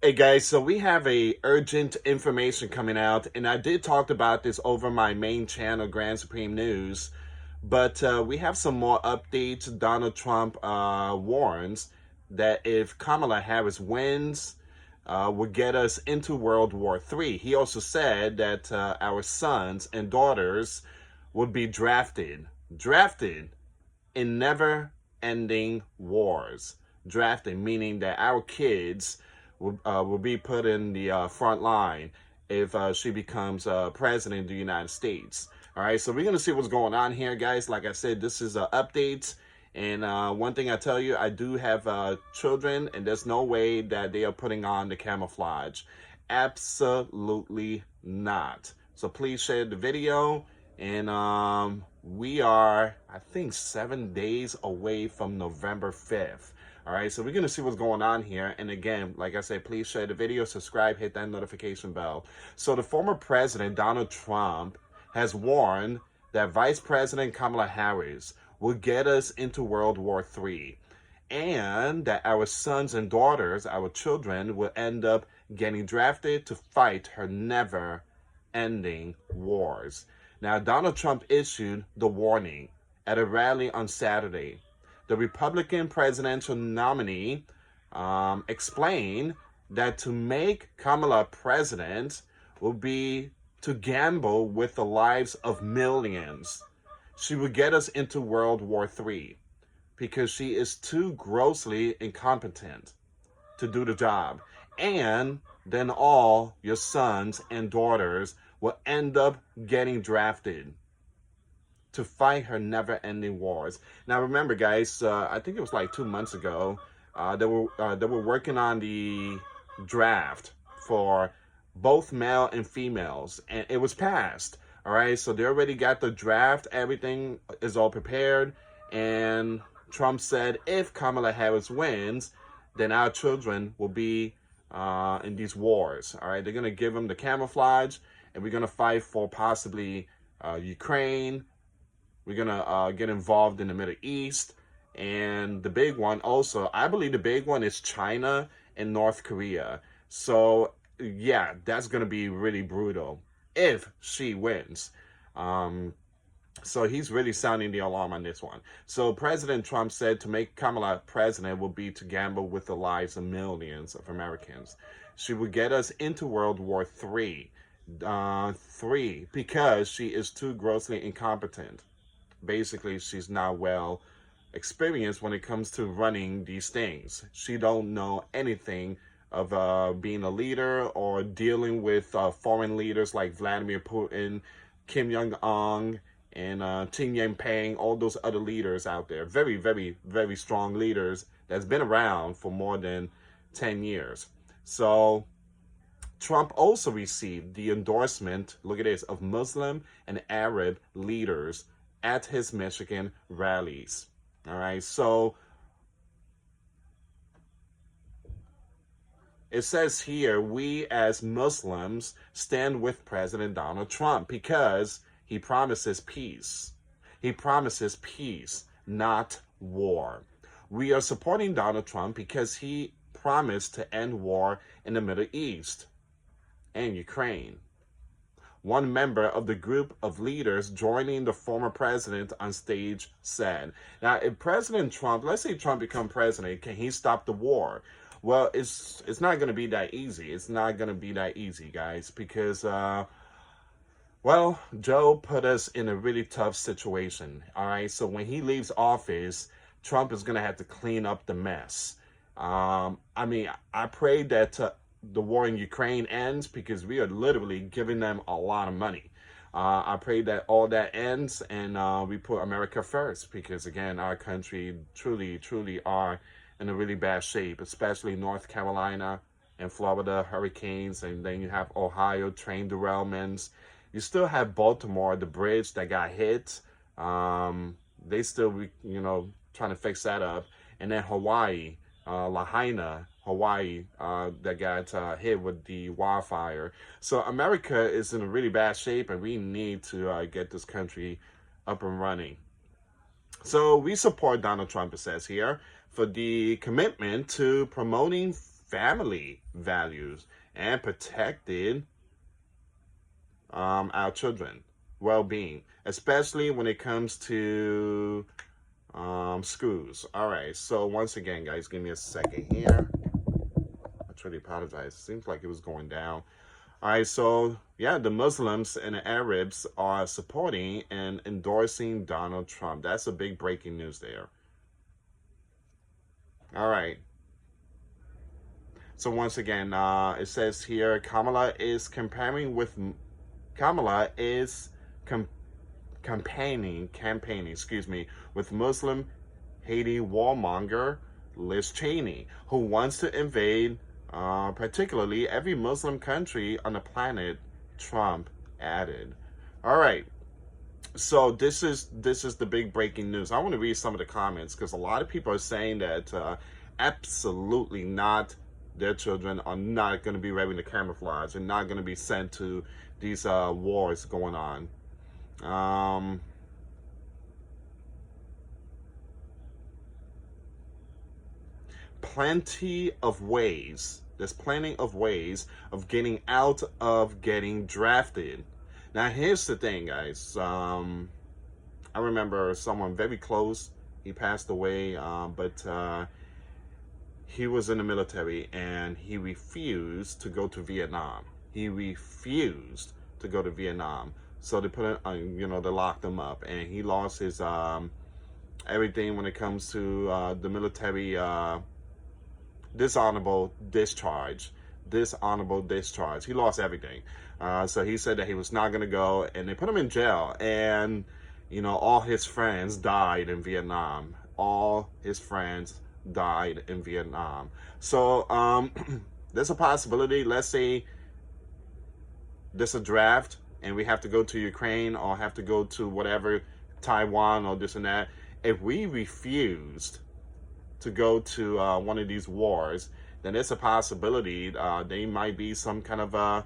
Hey guys, so we have a urgent information coming out, and I did talk about this over my main channel, Grand Supreme News, but we have some more updates. Donald Trump warns that if Kamala Harris wins, will get us into World War III. He also said that our sons and daughters would be drafted in never-ending wars. Drafted, meaning that our kids will be put in the front line if she becomes president of the United States. All right, so we're going to see what's going on here, guys. Like I said, this is an update. And one thing I tell you, I do have children, and there's no way that they are putting on the camouflage. Absolutely not. So please share the video. And we are, I think, 7 days away from November 5th. All right, so we're going to see what's going on here. And again, like I said, please share the video, subscribe, hit that notification bell. So the former president, Donald Trump, has warned that Vice President Kamala Harris will get us into World War III, and that our sons and daughters, our children, will end up getting drafted to fight her never-ending wars. Now, Donald Trump issued the warning at a rally on Saturday. The Republican presidential nominee explained that to make Kamala president will be to gamble with the lives of millions. She would get us into World War III because she is too grossly incompetent to do the job. And then all your sons and daughters will end up getting drafted to fight her never-ending wars. Now, remember, guys, I think it was like 2 months ago, they were working on the draft for both male and females, and it was passed. All right, so they already got the draft. Everything is all prepared, and Trump said if Kamala Harris wins, then our children will be in these wars. All right, they're gonna give them the camouflage, and we're gonna fight for possibly Ukraine. We're going to get involved in the Middle East. And the big one also, I believe the big one is China and North Korea. So, yeah, that's going to be really brutal if she wins. So he's really sounding the alarm on this one. So President Trump said to make Kamala president will be to gamble with the lives of millions of Americans. She would get us into World War III. Because she is too grossly incompetent. Basically, she's not well experienced when it comes to running these things. She don't know anything of being a leader or dealing with foreign leaders like Vladimir Putin, Kim Jong-un, and Xi Jinping, all those other leaders out there. Very, very, very strong leaders that's been around for more than 10 years. So Trump also received the endorsement, look at this, of Muslim and Arab leaders at his Michigan rallies. All right, so it says here, we as Muslims stand with President Donald Trump because he promises peace. He promises peace, not war. We are supporting Donald Trump because he promised to end war in the Middle East and Ukraine. One member of the group of leaders joining the former president on stage said. Now, if President Trump, let's say Trump become president, can he stop the war? Well, it's not going to be that easy. It's not going to be that easy, guys, because, well, Joe put us in a really tough situation, all right? So when he leaves office, Trump is going to have to clean up the mess. I mean, I pray that the war in Ukraine ends because we are literally giving them a lot of money. I pray that all that ends and we put America first because, again, our country truly, truly are in a really bad shape, especially North Carolina and Florida hurricanes. And then you have Ohio train derailments. You still have Baltimore, the bridge that got hit. They still, you know, trying to fix that up. And then Hawaii, Lahaina, Hawaii, that got hit with the wildfire. So America is in a really bad shape, and we need to get this country up and running. So we support Donald Trump, it says here, for the commitment to promoting family values and protected our children well-being, especially when it comes to schools. All right, so once again, guys, give me a second here. I truly apologize. Seems like it was going down. All right, so yeah, the Muslims and the Arabs are supporting and endorsing Donald Trump. That's a big breaking news there. All right. So once again, it says here, Kamala is campaigning, excuse me, with Muslim Haiti warmonger Liz Cheney, who wants to invade particularly every Muslim country on the planet, Trump added. All right. So this is the big breaking news. I want to read some of the comments because a lot of people are saying that absolutely not, their children are not going to be wearing the camouflage and not going to be sent to these wars going on. Plenty of ways. There's plenty of ways of getting out of getting drafted. Now, here's the thing, guys. I remember someone very close. He passed away, but he was in the military, and he refused to go to Vietnam. He refused to go to Vietnam. So they put it, they locked him up, and he lost his everything when it comes to the military. Dishonorable discharge. He lost everything. So he said that he was not going to go, and they put him in jail. And, all his friends died in Vietnam. All his friends died in Vietnam. So there's a possibility, let's say there's a draft, and we have to go to Ukraine or have to go to whatever, Taiwan or this and that. If we refused to go to one of these wars, then there's a possibility there might be some kind of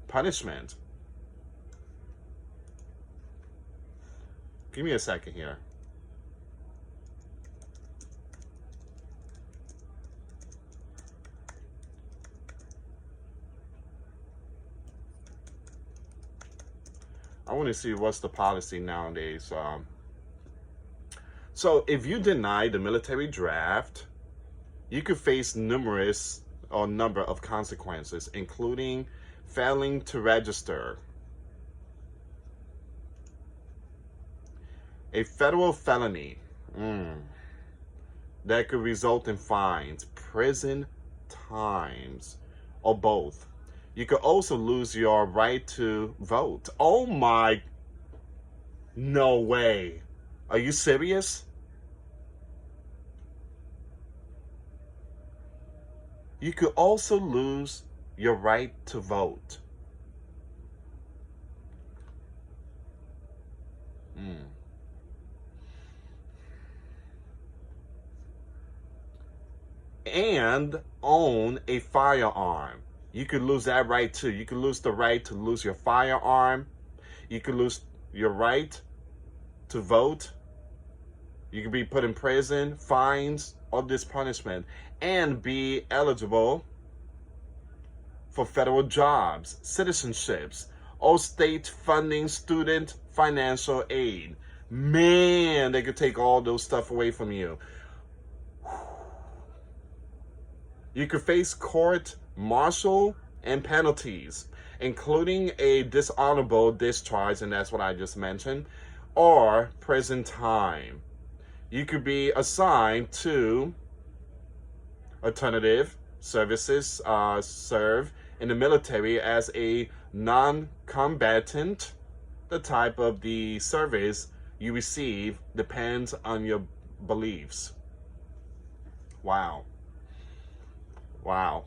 punishment. Give me a second here. I want to see what's the policy nowadays. So if you deny the military draft, you could face number of consequences, including failing to register, a federal felony that could result in fines, prison times, or both. You could also lose your right to vote. Oh my, no way. Are you serious? You could also lose your right to vote. And own a firearm. You could lose that right too. You could lose the right to lose your firearm. You could lose your right to vote. You could be put in prison, fines, or this punishment, and be eligible for federal jobs, citizenships, or state funding, student financial aid. Man, they could take all those stuff away from you. You could face court martial and penalties, including a dishonorable discharge, and that's what I just mentioned, or prison time. You could be assigned to alternative services, serve in the military as a non-combatant. The type of the service you receive depends on your beliefs. Wow. Wow.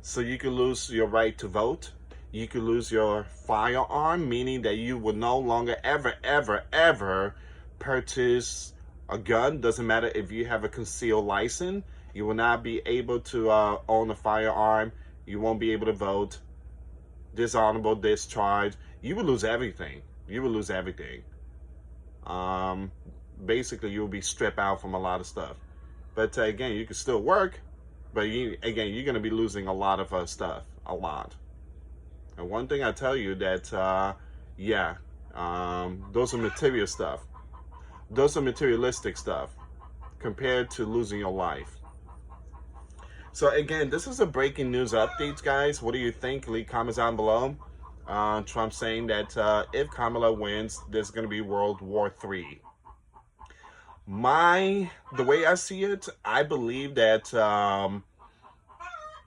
So you could lose your right to vote. You could lose your firearm, meaning that you will no longer ever purchase a gun. Doesn't matter if you have a concealed license. You will not be able to own a firearm. You won't be able to vote. Dishonorable discharge. You will lose everything. You will lose everything. basically you'll be stripped out from a lot of stuff. But again, you can still work, but you're going to be losing a lot of stuff, a lot. And one thing I tell you that, those are material stuff. Those are materialistic stuff compared to losing your life. So again, this is a breaking news update, guys. What do you think? Leave comments down below. Trump saying that if Kamala wins, there's going to be World War III. The way I see it, I believe that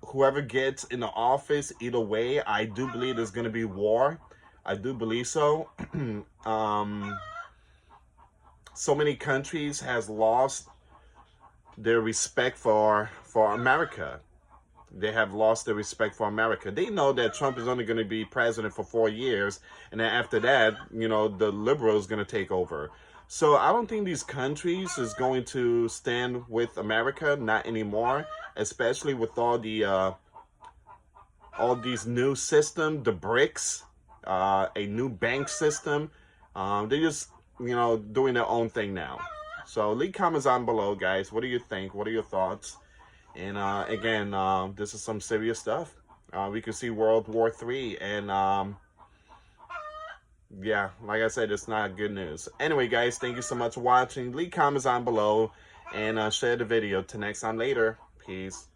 whoever gets in the office, either way, I do believe there's going to be war. I do believe so. So many countries has lost their respect for America. They have lost their respect for America. They know that Trump is only going to be president for 4 years, and then after that, the liberals going to take over. So I don't think these countries is going to stand with America, not anymore, especially with all these new systems, the BRICS, a new bank system. They're just, doing their own thing now. So leave comments down below, guys. What do you think? What are your thoughts? And again, this is some serious stuff. We could see World War III, and yeah, like I said, it's not good news. Anyway, guys, thank you so much for watching. Leave comments down below and share the video. Till next time, later. Peace.